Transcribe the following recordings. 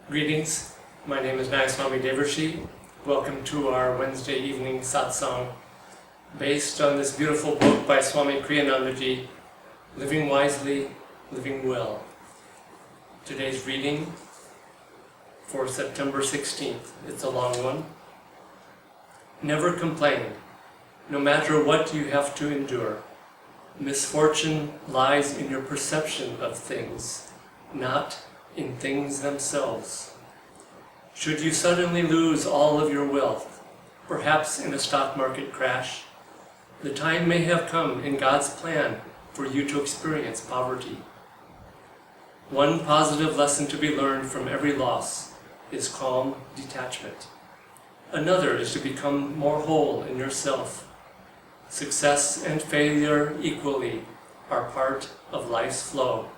Greetings, my name is Nayaswami Devarshi. Welcome to our Wednesday evening satsang based on this beautiful book by Swami Kriyanandaji, Living Wisely, Living Well. Today's reading for September 16th, it's a long one. Never complain, no matter what you have to endure. Misfortune lies in your perception of things, not in things themselves. Should you suddenly lose all of your wealth, perhaps in a stock market crash, the time may have come in God's plan for you to experience poverty. One positive lesson to be learned from every loss is calm detachment. Another is to become more whole in yourself. Success and failure equally are part of life's flow.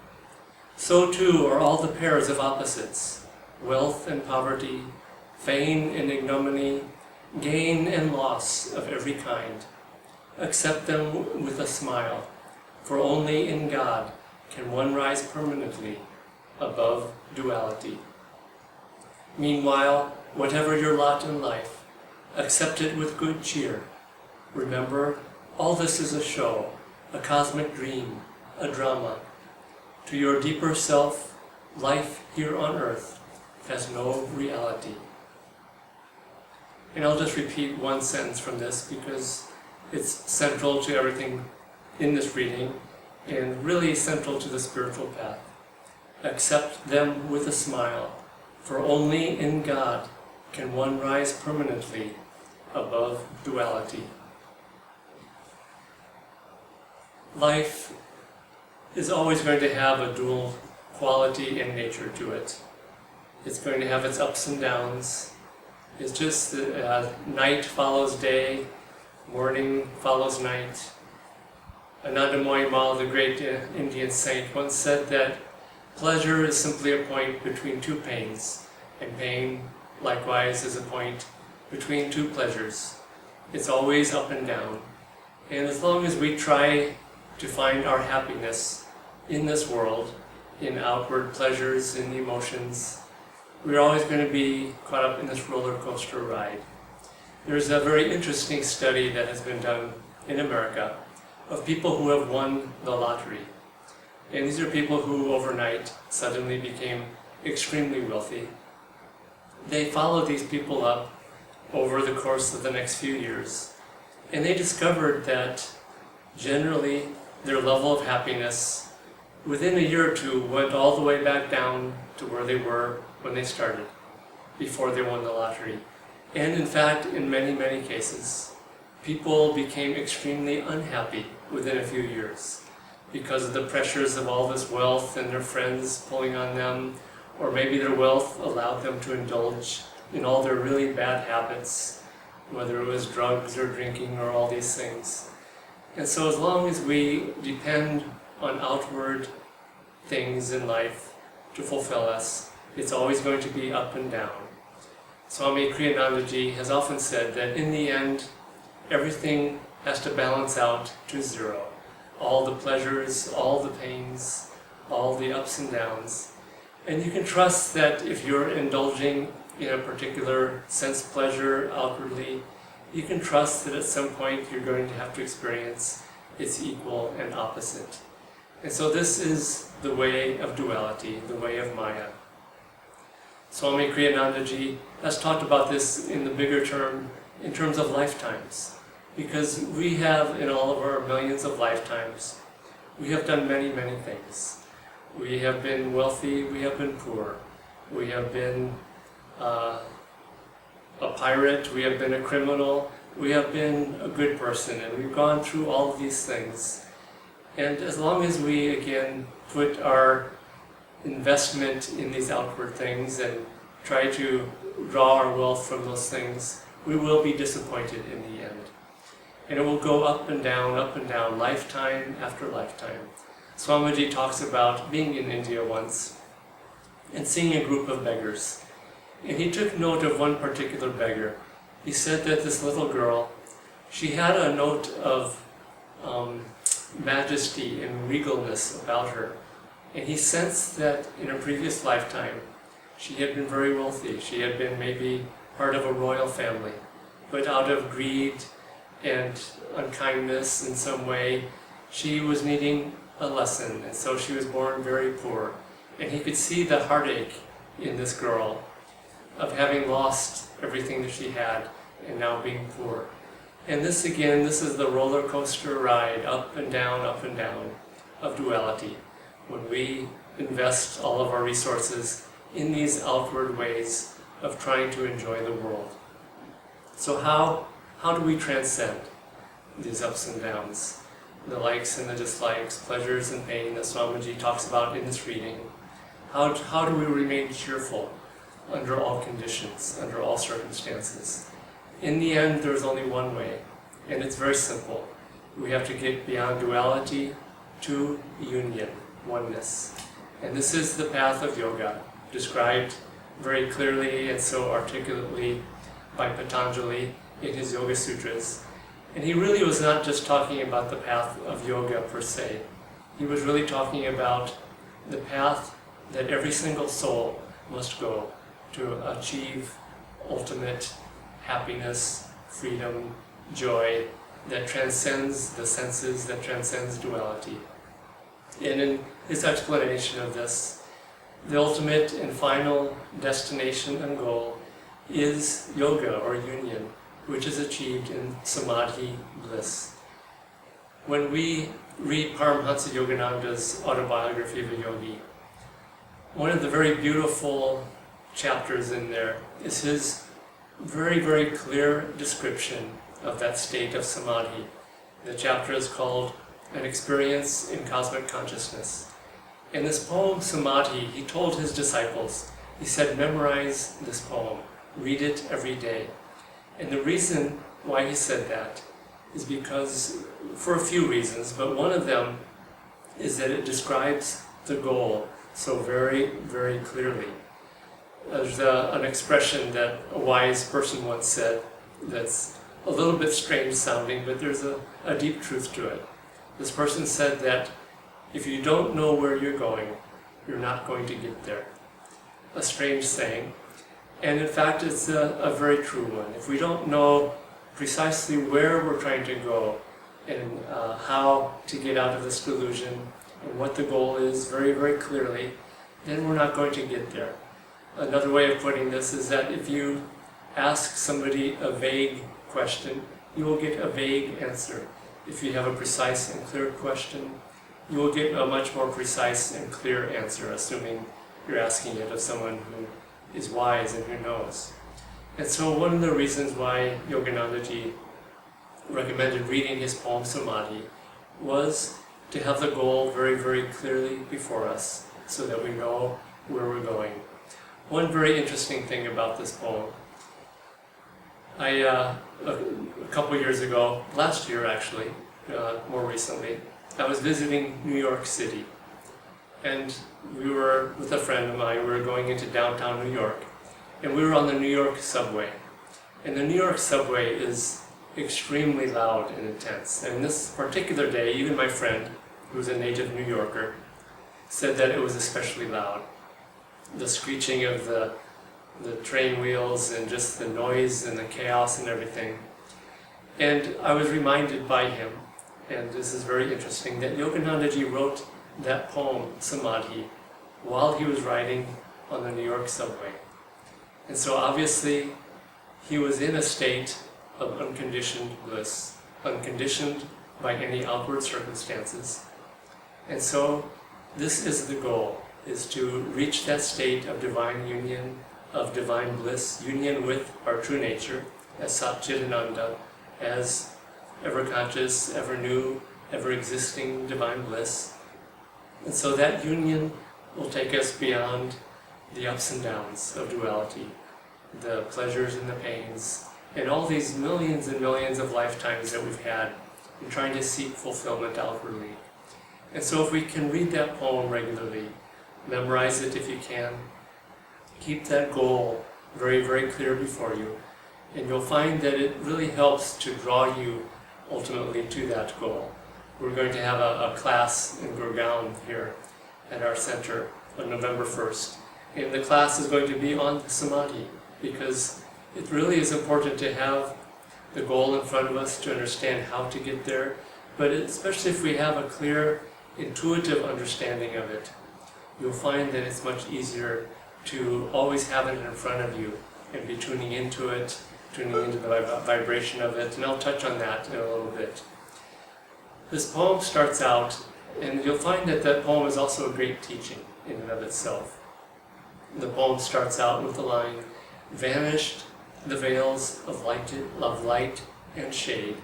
So too are all the pairs of opposites, wealth and poverty, fame and ignominy, gain and loss of every kind. Accept them with a smile, for only in God can one rise permanently above duality. Meanwhile, whatever your lot in life, accept it with good cheer. Remember, all this is a show, a cosmic dream, a drama. To your deeper self, life here on earth has no reality. And I'll just repeat one sentence from this because it's central to everything in this reading and really central to the spiritual path. Accept them with a smile, for only in God can one rise permanently above duality. Life is always going to have a dual quality and nature to it. It's going to have its ups and downs. It's just night follows day, morning follows night. Anandamoyi Mal, the great Indian saint, once said that pleasure is simply a point between two pains, and pain likewise is a point between two pleasures. It's always up and down. And as long as we try to find our happiness in this world, in outward pleasures, in emotions, we're always going to be caught up in this roller coaster ride. There's a very interesting study that has been done in America of people who have won the lottery. And these are people who overnight suddenly became extremely wealthy. They followed these people up over the course of the next few years, and they discovered that generally their level of happiness within a year or two went all the way back down to where they were when they started, before they won the lottery. And in fact, in many, many cases, people became extremely unhappy within a few years because of the pressures of all this wealth and their friends pulling on them, or maybe their wealth allowed them to indulge in all their really bad habits, whether it was drugs or drinking or all these things. And so as long as we depend on outward things in life to fulfill us, it's always going to be up and down. Swami Kriyanandaji has often said that in the end, everything has to balance out to zero. All the pleasures, all the pains, all the ups and downs. And you can trust that if you're indulging in a particular sense pleasure outwardly, you can trust that at some point you're going to have to experience its equal and opposite. And so this is the way of duality, the way of Maya. Swami Kriyanandaji has talked about this in the bigger term, in terms of lifetimes. Because we have, in all of our millions of lifetimes, we have done many, many things. We have been wealthy, we have been poor. We have been a pirate, we have been a criminal, we have been a good person, and we've gone through all of these things. And as long as we, again, put our investment in these outward things and try to draw our wealth from those things, we will be disappointed in the end. And it will go up and down, lifetime after lifetime. Swamiji talks about being in India once and seeing a group of beggars. And he took note of one particular beggar. He said that this little girl, she had a note of majesty and regalness about her. And he sensed that in a previous lifetime, She had been very wealthy. She had been maybe part of a royal family. But out of greed and unkindness in some way, she was needing a lesson, and so she was born very poor. And he could see the heartache in this girl of having lost everything that she had and now being poor. And this again, this is the roller coaster ride, up and down of duality. When we invest all of our resources in these outward ways of trying to enjoy the world. So how do we transcend these ups and downs, the likes and the dislikes, pleasures and pain that Swamiji talks about in this reading? How do we remain cheerful under all conditions, under all circumstances? In the end, there's only one way, and it's very simple. We have to get beyond duality to union, oneness. And this is the path of yoga, described very clearly and so articulately by Patanjali in his Yoga Sutras. And he really was not just talking about the path of yoga per se. He was really talking about the path that every single soul must go to achieve ultimate happiness, freedom, joy that transcends the senses, that transcends duality. And in his explanation of this, the ultimate and final destination and goal is yoga or union, which is achieved in samadhi bliss. When we read Paramhansa Yogananda's autobiography of a yogi, one of the very beautiful chapters in there is his very, very clear description of that state of samadhi. The chapter is called An Experience in Cosmic Consciousness. In this poem, Samadhi, he told his disciples, he said, memorize this poem, read it every day. And the reason why he said that is because, for a few reasons, but one of them is that it describes the goal so very, very clearly. There's an expression that a wise person once said that's a little bit strange sounding, but there's a deep truth to it. This person said that if you don't know where you're going, you're not going to get there. A strange saying. And in fact, it's a very true one. If we don't know precisely where we're trying to go and how to get out of this delusion and what the goal is very, very clearly, then we're not going to get there. Another way of putting this is that if you ask somebody a vague question, you will get a vague answer. If you have a precise and clear question, you will get a much more precise and clear answer, assuming you're asking it of someone who is wise and who knows. And so one of the reasons why Yoganandaji recommended reading his poem Samadhi was to have the goal very, very clearly before us so that we know where we're going. One very interesting thing about this poem, a couple years ago, last year actually, more recently, I was visiting New York City. And we were with a friend of mine, we were going into downtown New York, and we were on the New York subway. And the New York subway is extremely loud and intense. And this particular day, even my friend, who's a native New Yorker, said that it was especially loud. The screeching of the train wheels and just the noise and the chaos and everything. And I was reminded by him, and this is very interesting, that Yoganandaji wrote that poem, Samadhi, while he was riding on the New York subway. And so obviously he was in a state of unconditioned bliss, unconditioned by any outward circumstances. And so this is the goal, is to reach that state of divine union, of divine bliss, union with our true nature, as Satchidananda, as ever-conscious, ever-new, ever-existing divine bliss. And so that union will take us beyond the ups and downs of duality, the pleasures and the pains, and all these millions and millions of lifetimes that we've had in trying to seek fulfillment outwardly. And so if we can read that poem regularly, memorize it if you can, keep that goal very, very clear before you, and you'll find that it really helps to draw you ultimately to that goal. We're going to have a class in Gurgaon here at our center on November 1st, And the class is going to be on samadhi, because it really is important to have the goal in front of us to understand how to get there, but especially if we have a clear, intuitive understanding of it, you'll find that it's much easier to always have it in front of you and be tuning into it, tuning into the vibration of it, and I'll touch on that in a little bit. This poem starts out, and you'll find that that poem is also a great teaching in and of itself. The poem starts out with the line, "Vanished the veils of light and shade,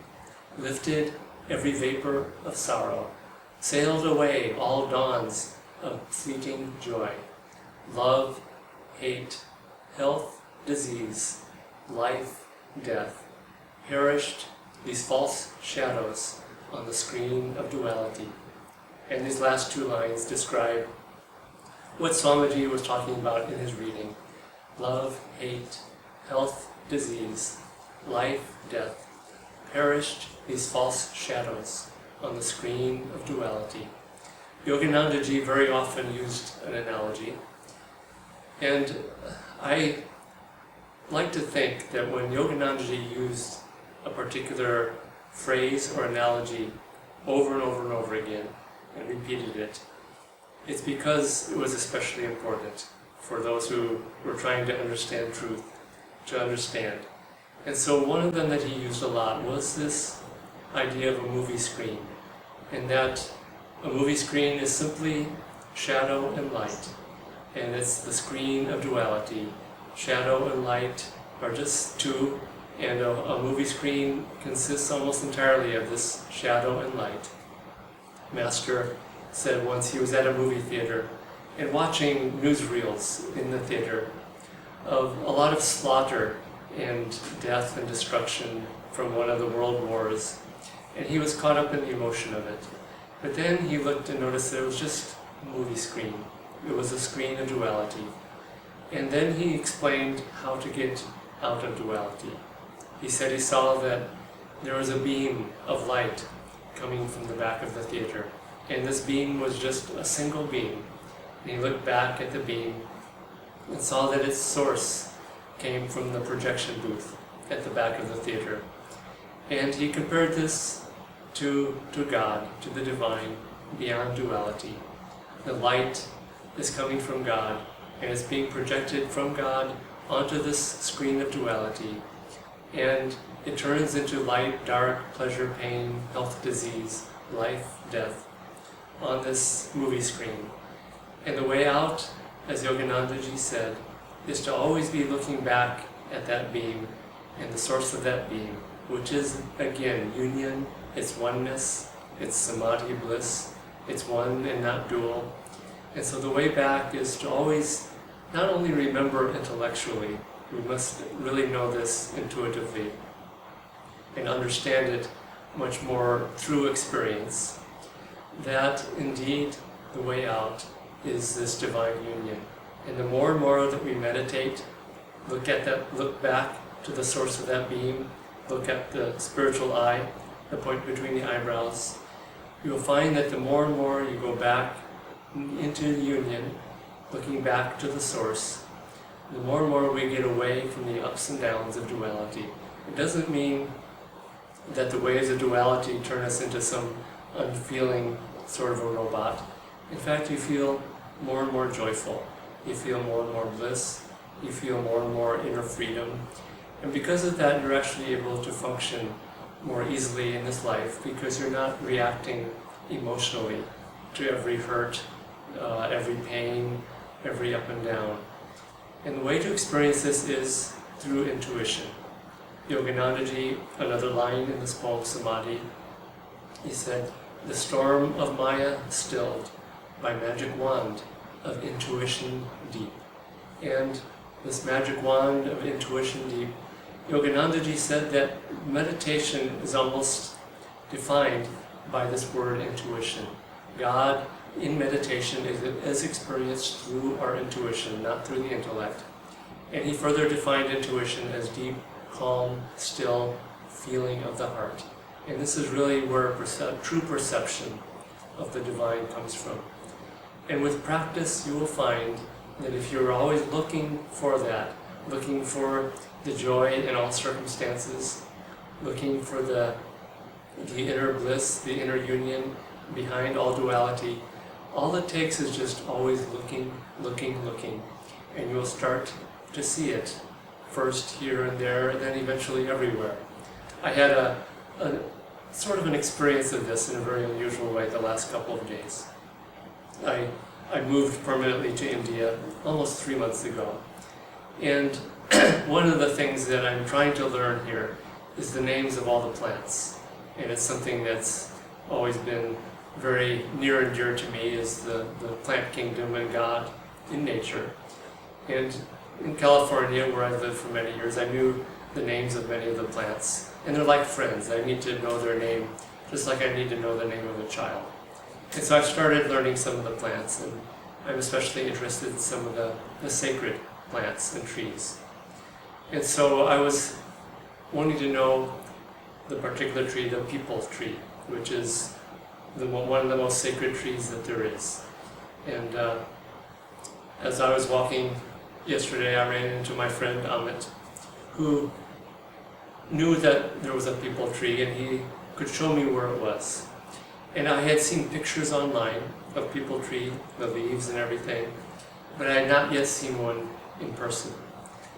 lifted every vapor of sorrow, sailed away all dawns of fleeting joy, love, hate, health, disease, life, death, perished these false shadows on the screen of duality." And these last two lines describe what Swamiji was talking about in his reading. Love, hate, health, disease, life, death, perished these false shadows on the screen of duality. Yoganandaji very often used an analogy, and I like to think that when Yoganandaji used a particular phrase or analogy over and over and over again and repeated it, it's because it was especially important for those who were trying to understand truth, to understand. And so one of them that he used a lot was this idea of a movie screen, and that a movie screen is simply shadow and light, and it's the screen of duality. Shadow and light are just two, and a movie screen consists almost entirely of this shadow and light. Master said once he was at a movie theater and watching newsreels in the theater of a lot of slaughter and death and destruction from one of the world wars, and he was caught up in the emotion of it. But then he looked and noticed that it was just a movie screen. It was a screen of duality. And then he explained how to get out of duality. He said he saw that there was a beam of light coming from the back of the theater, and this beam was just a single beam. And he looked back at the beam and saw that its source came from the projection booth at the back of the theater. And he compared this to God, to the divine, beyond duality. The light is coming from God, and it's being projected from God onto this screen of duality, and it turns into light, dark, pleasure, pain, health, disease, life, death, on this movie screen. And the way out, as Yoganandaji said, is to always be looking back at that beam and the source of that beam, which is, again, union, it's oneness, it's samadhi bliss, it's one and not dual. And so the way back is to always not only remember intellectually, we must really know this intuitively and understand it much more through experience, that indeed the way out is this divine union. And the more and more that we meditate, look back to the source of that beam, look at the spiritual eye, the point between the eyebrows, you will find that the more and more you go back into the union, looking back to the source, the more and more we get away from the ups and downs of duality. It doesn't mean that the waves of duality turn us into some unfeeling sort of a robot. In fact, you feel more and more joyful. You feel more and more bliss. You feel more and more inner freedom. And because of that, you're actually able to function more easily in this life, because you're not reacting emotionally to every hurt, every pain, every up and down. And the way to experience this is through intuition. Yoganandaji, another line in this poem, Samadhi, he said, "The storm of Maya stilled by magic wand of intuition deep." And this magic wand of intuition deep, Yoganandaji said that meditation is almost defined by this word intuition. God in meditation is experienced through our intuition, not through the intellect. And he further defined intuition as deep, calm, still feeling of the heart. And this is really where true perception of the divine comes from. And with practice, you will find that if you're always looking for that, looking for the joy in all circumstances, looking for the inner bliss, the inner union behind all duality, all it takes is just always looking, and you'll start to see it, first here and there, and then eventually everywhere. I had a sort of an experience of this in a very unusual way the last couple of days. I moved permanently to India almost 3 months ago, and one of the things that I'm trying to learn here is the names of all the plants, and it's something that's always been very near and dear to me, is the plant kingdom and God in nature. And in California, where I've lived for many years, I knew the names of many of the plants, and they're like friends. I need to know their name just like I need to know the name of a child. And so I've started learning some of the plants, and I'm especially interested in some of the sacred plants and trees. And so I was wanting to know the particular tree, the people tree, which is one of the most sacred trees that there is. And as I was walking yesterday, I ran into my friend Amit, who knew that there was a people tree, and he could show me where it was. And I had seen pictures online of people tree, the leaves and everything, but I had not yet seen one in person.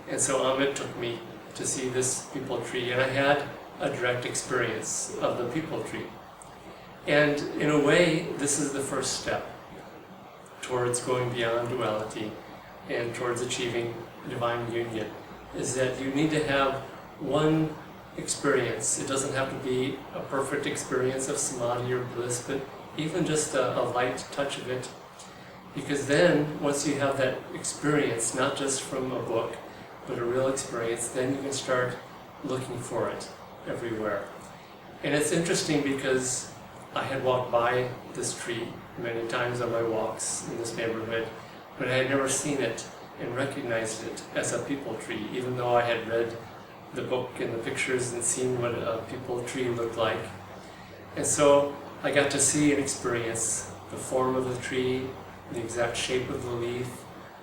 And so Amit took me to see this people tree, and I had a direct experience of the people tree. And in a way, this is the first step towards going beyond duality and towards achieving divine union, is that you need to have one experience. It doesn't have to be a perfect experience of samadhi or bliss, but even just a light touch of it. Because then, once you have that experience, not just from a book, but a real experience, then you can start looking for it everywhere. And it's interesting because I had walked by this tree many times on my walks in this neighborhood, but I had never seen it and recognized it as a people tree, even though I had read the book and the pictures and seen what a people tree looked like. And so I got to see and experience the form of the tree, the exact shape of the leaf,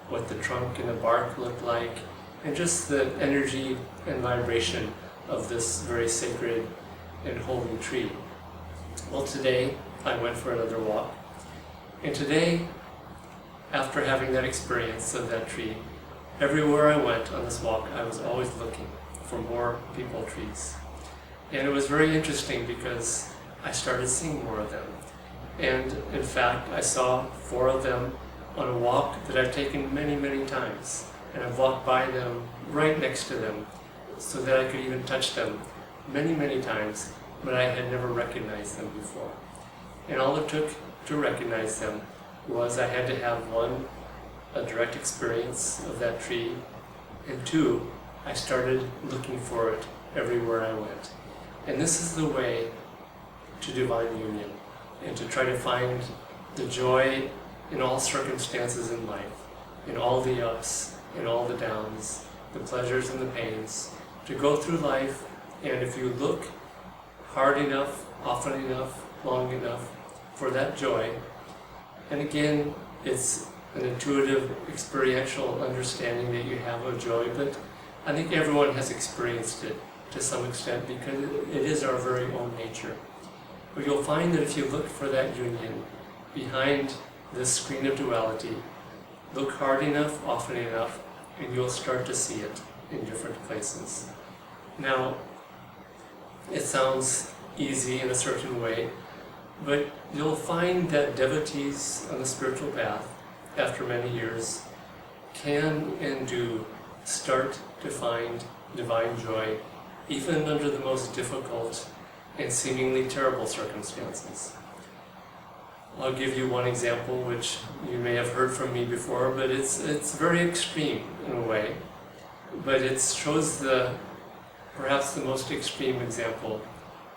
what the trunk and the bark looked like, and just the energy and vibration of this very sacred and holy tree. Well, today I went for another walk, and today, after having that experience of that tree, everywhere I went on this walk, I was always looking for more people trees. And it was very interesting because I started seeing more of them. And in fact, I saw 4 of them on a walk that I've taken many, many times. And I've walked by them, right next to them, so that I could even touch them many, many times, but I had never recognized them before. And all it took to recognize them was I had to have 1, a direct experience of that tree, and 2, I started looking for it everywhere I went. And this is the way to divine union, and to try to find the joy in all circumstances in life, in all the ups, in all the downs, the pleasures and the pains, to go through life, and if you look hard enough, often enough, long enough for that joy, and again, it's an intuitive, experiential understanding that you have of joy, but I think everyone has experienced it to some extent because it is our very own nature. But you'll find that if you look for that union behind this screen of duality, look hard enough, often enough, and you'll start to see it in different places. Now, it sounds easy in a certain way, but you'll find that devotees on the spiritual path, after many years, can and do start to find divine joy even under the most difficult and seemingly terrible circumstances. I'll give you one example which you may have heard from me before, but it's very extreme in a way, but it shows perhaps the most extreme example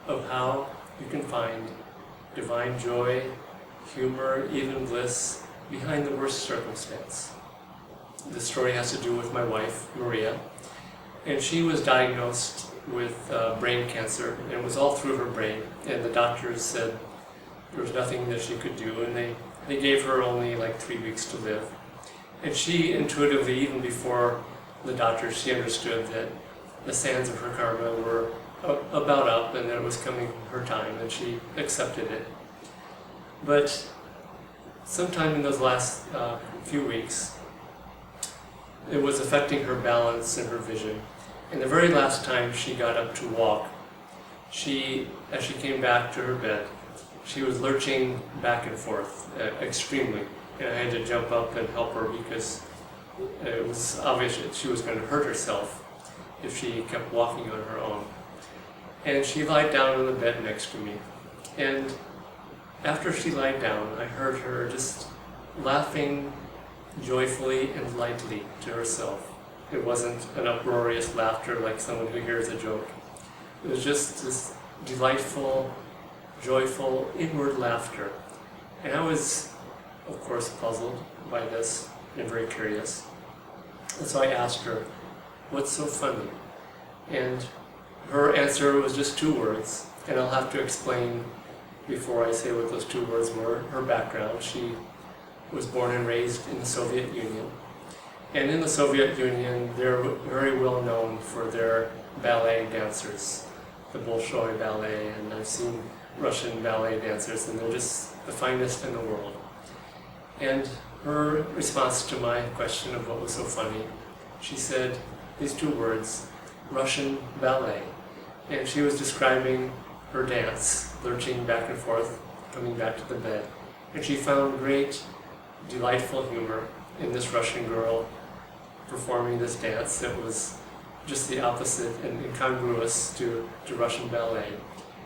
of how you can find divine joy, humor, even bliss behind the worst circumstance. The story has to do with my wife, Maria, and she was diagnosed with brain cancer, and it was all through her brain, and the doctors said there was nothing that she could do, and they gave her only like 3 weeks to live. And she intuitively, even before the doctor, she understood that the sands of her karma were about up and that it was coming her time, and she accepted it. But sometime in those last few weeks, it was affecting her balance and her vision. And the very last time she got up to walk, as she came back to her bed, she was lurching back and forth extremely. And I had to jump up and help her because it was obvious that she was going to hurt herself if she kept walking on her own. And she lied down on the bed next to me. And after she lied down, I heard her just laughing joyfully and lightly to herself. It wasn't an uproarious laughter like someone who hears a joke. It was just this delightful, joyful, inward laughter. And I was, of course, puzzled by this and very curious. And so I asked her, "What's so funny?" And her answer was just 2 words, and I'll have to explain before I say what those 2 words were, her background. She was born and raised in the Soviet Union. And in the Soviet Union, they're very well known for their ballet dancers, the Bolshoi ballet, and I've seen Russian ballet dancers, and they're just the finest in the world. And her response to my question of what was so funny, she said these 2 words, Russian ballet. And she was describing her dance, lurching back and forth, coming back to the bed. And she found great, delightful humor in this Russian girl performing this dance that was just the opposite and incongruous to Russian ballet.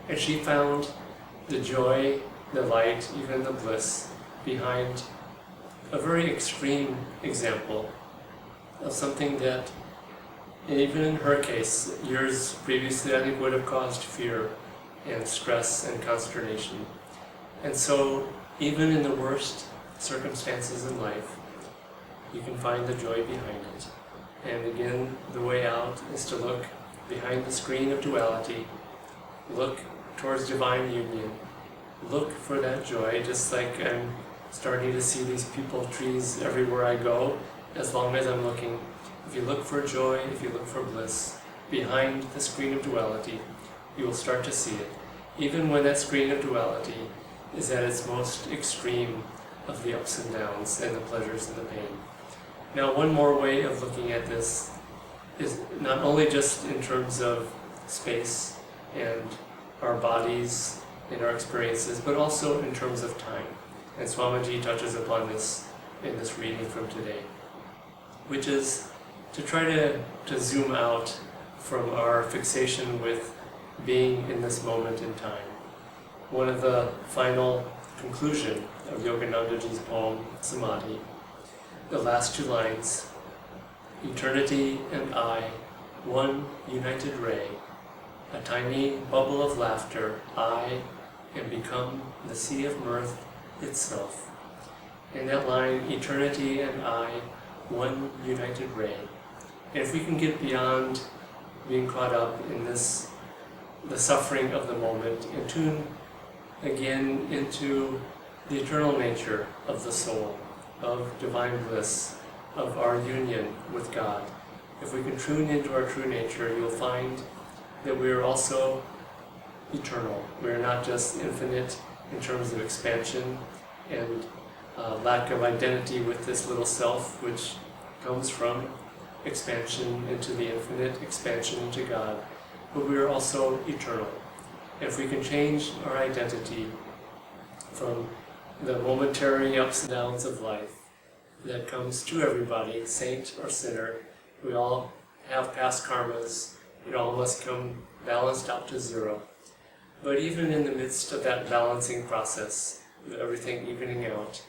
And she found the joy, the light, even the bliss behind a very extreme example of something that, even in her case, years previously, I think would have caused fear and stress and consternation. And so, even in the worst circumstances in life, you can find the joy behind it. And again, the way out is to look behind the screen of duality, look towards divine union, look for that joy, just like I'm starting to see these people trees everywhere I go, as long as I'm looking. If you look for joy, if you look for bliss, behind the screen of duality, you will start to see it, even when that screen of duality is at its most extreme of the ups and downs and the pleasures and the pain. Now, one more way of looking at this is not only just in terms of space and our bodies and our experiences, but also in terms of time. And Swamiji touches upon this in this reading from today, which is to try to zoom out from our fixation with being in this moment in time. One of the final conclusion of Yoganandaji's poem, Samadhi, the last 2 lines, eternity and I, one united ray, a tiny bubble of laughter, I am become the sea of mirth itself. In that line, eternity and I, one united ray. And if we can get beyond being caught up in this, the suffering of the moment, and tune again into the eternal nature of the soul, of divine bliss, of our union with God. If we can tune into our true nature, you'll find that we are also eternal. We are not just infinite in terms of expansion and lack of identity with this little self, which comes from expansion into the infinite, expansion into God, but we are also eternal. And if we can change our identity from the momentary ups and downs of life that comes to everybody, saint or sinner, we all have past karmas, it all must come balanced out to 0. But even in the midst of that balancing process, with everything evening out,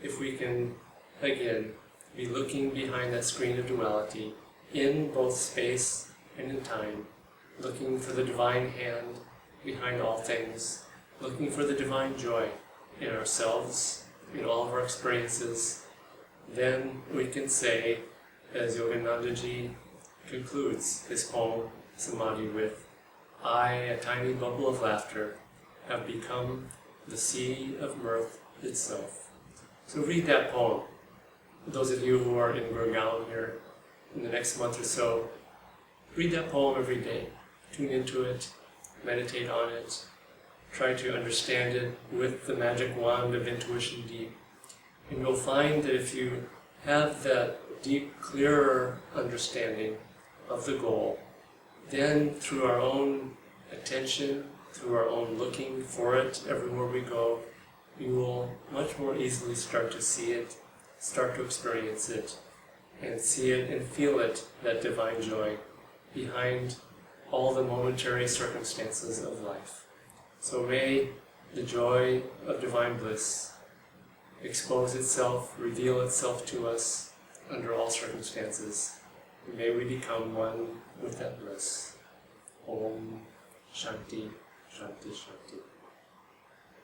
if we can, again, be looking behind that screen of duality, in both space and in time, looking for the divine hand behind all things, looking for the divine joy in ourselves, in all of our experiences, then we can say, as Yoganandaji concludes his poem, Samadhi, with, I, a tiny bubble of laughter, have become the sea of mirth itself. So read that poem those of you who are in Gurgaon here, in the next month or so, read that poem every day. Tune into it, meditate on it, try to understand it with the magic wand of intuition deep. And you'll find that if you have that deep, clearer understanding of the goal, then through our own attention, through our own looking for it everywhere we go, we will much more easily start to see it, start to experience it, and see it and feel it, that divine joy, behind all the momentary circumstances of life. So may the joy of divine bliss expose itself, reveal itself to us under all circumstances. And may we become one with that bliss. Om Shanti, Shanti, Shanti.